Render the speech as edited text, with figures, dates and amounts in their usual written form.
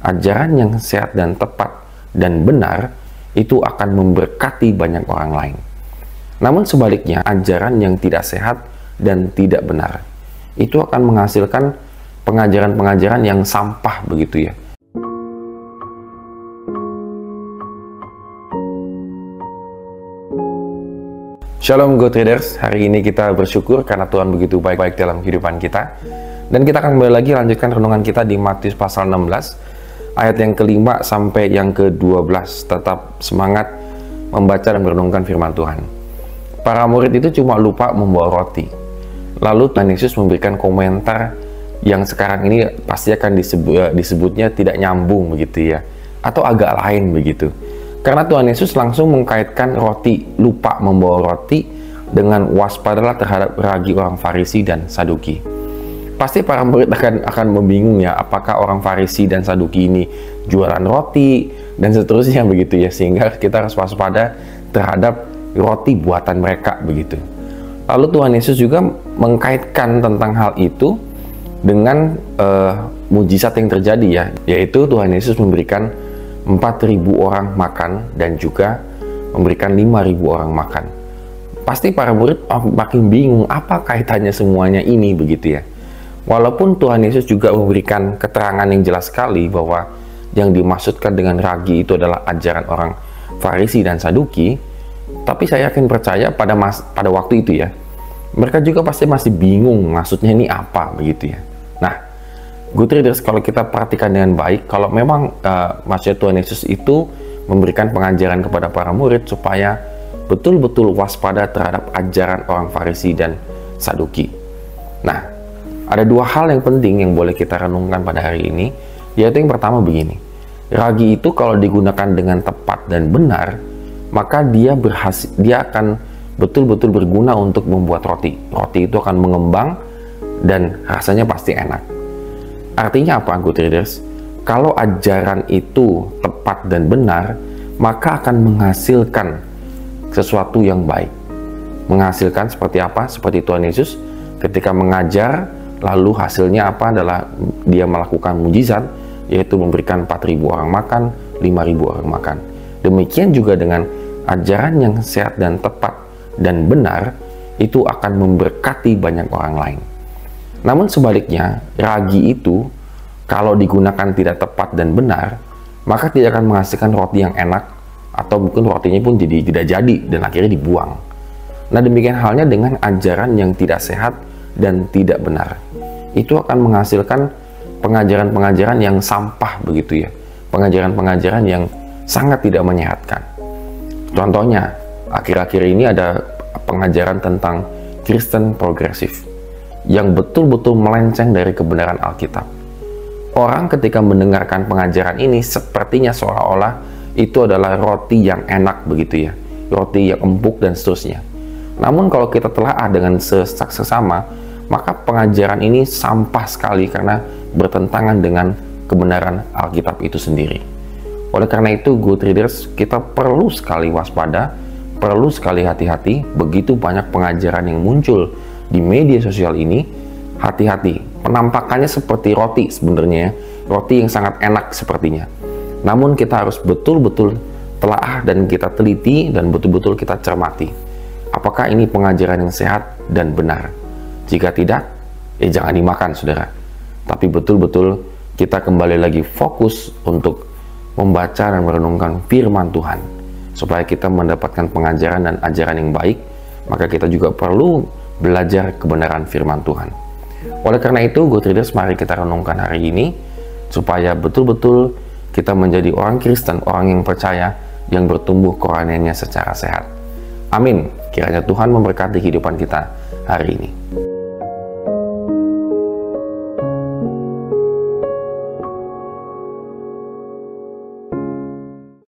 ajaran yang sehat dan tepat dan benar itu akan memberkati banyak orang lain. Namun sebaliknya, ajaran yang tidak sehat dan tidak benar itu akan menghasilkan pengajaran-pengajaran yang sampah begitu ya. Shalom Go Traders, hari ini kita bersyukur karena Tuhan begitu baik-baik dalam kehidupan kita. Dan kita akan kembali lagi lanjutkan renungan kita di Matius pasal 16 ayat yang ke-5 sampai yang ke-12. Tetap semangat membaca dan merenungkan firman Tuhan. Para murid itu cuma lupa membawa roti. Lalu Tuhan Yesus memberikan komentar yang sekarang ini pasti akan disebutnya tidak nyambung begitu ya, atau agak lain begitu. Karena Tuhan Yesus langsung mengkaitkan roti, lupa membawa roti, dengan waspadalah terhadap ragi orang Farisi dan Saduki. Pasti para murid akan membingung ya, apakah orang Farisi dan Saduki ini jualan roti dan seterusnya begitu ya, sehingga kita harus waspada terhadap roti buatan mereka begitu. Lalu Tuhan Yesus juga mengkaitkan tentang hal itu dengan mujizat yang terjadi ya, yaitu Tuhan Yesus memberikan 4.000 orang makan dan juga memberikan 5.000 orang makan. Pasti para murid makin bingung apa kaitannya semuanya ini begitu ya. Walaupun Tuhan Yesus juga memberikan keterangan yang jelas sekali bahwa yang dimaksudkan dengan ragi itu adalah ajaran orang Farisi dan Saduki, tapi saya yakin percaya pada waktu itu ya, mereka juga pasti masih bingung maksudnya ini apa begitu ya. Nah, Good Traders, kalau kita perhatikan dengan baik, kalau memang maksudnya Tuhan Yesus itu memberikan pengajaran kepada para murid supaya betul-betul waspada terhadap ajaran orang Farisi dan Saduki. Nah, ada dua hal yang penting yang boleh kita renungkan pada hari ini, yaitu yang pertama begini. Ragi itu kalau digunakan dengan tepat dan benar, maka dia akan betul-betul berguna untuk membuat roti. Roti itu akan mengembang dan rasanya pasti enak. Artinya apa, Good Traders? Kalau ajaran itu tepat dan benar, maka akan menghasilkan sesuatu yang baik. Menghasilkan seperti apa? Seperti Tuhan Yesus ketika mengajar, lalu hasilnya apa? Adalah dia melakukan mujizat, yaitu memberikan 4.000 orang makan, 5.000 orang makan. Demikian juga dengan ajaran yang sehat dan tepat dan benar, itu akan memberkati banyak orang lain. Namun sebaliknya, ragi itu kalau digunakan tidak tepat dan benar, maka tidak akan menghasilkan roti yang enak, atau mungkin rotinya pun tidak jadi dan akhirnya dibuang. Nah, demikian halnya dengan ajaran yang tidak sehat dan tidak benar. Itu akan menghasilkan pengajaran-pengajaran yang sampah begitu ya. Pengajaran-pengajaran yang sangat tidak menyehatkan. Contohnya, akhir-akhir ini ada pengajaran tentang Kristen progresif yang betul-betul melenceng dari kebenaran Alkitab. Orang ketika mendengarkan pengajaran ini sepertinya seolah-olah itu adalah roti yang enak begitu ya, roti yang empuk dan seterusnya. Namun kalau kita telaah dengan sesama, maka pengajaran ini sampah sekali karena bertentangan dengan kebenaran Alkitab itu sendiri. Oleh karena itu, Good Traders, kita perlu sekali waspada, perlu sekali hati-hati. Begitu banyak pengajaran yang muncul di media sosial ini, hati-hati. Penampakannya seperti roti sebenarnya, roti yang sangat enak sepertinya. Namun kita harus betul-betul telaah dan kita teliti dan betul-betul kita cermati. Apakah ini pengajaran yang sehat dan benar? Jika tidak, jangan dimakan, saudara. Tapi betul-betul kita kembali lagi fokus untuk membaca dan merenungkan firman Tuhan, supaya kita mendapatkan pengajaran dan ajaran yang baik. Maka kita juga perlu belajar kebenaran firman Tuhan. Oleh karena itu, Good Traders, mari kita renungkan hari ini supaya betul-betul kita menjadi orang Kristen, orang yang percaya, yang bertumbuh kerohaniannya secara sehat. Amin. Kiranya Tuhan memberkati kehidupan kita hari ini.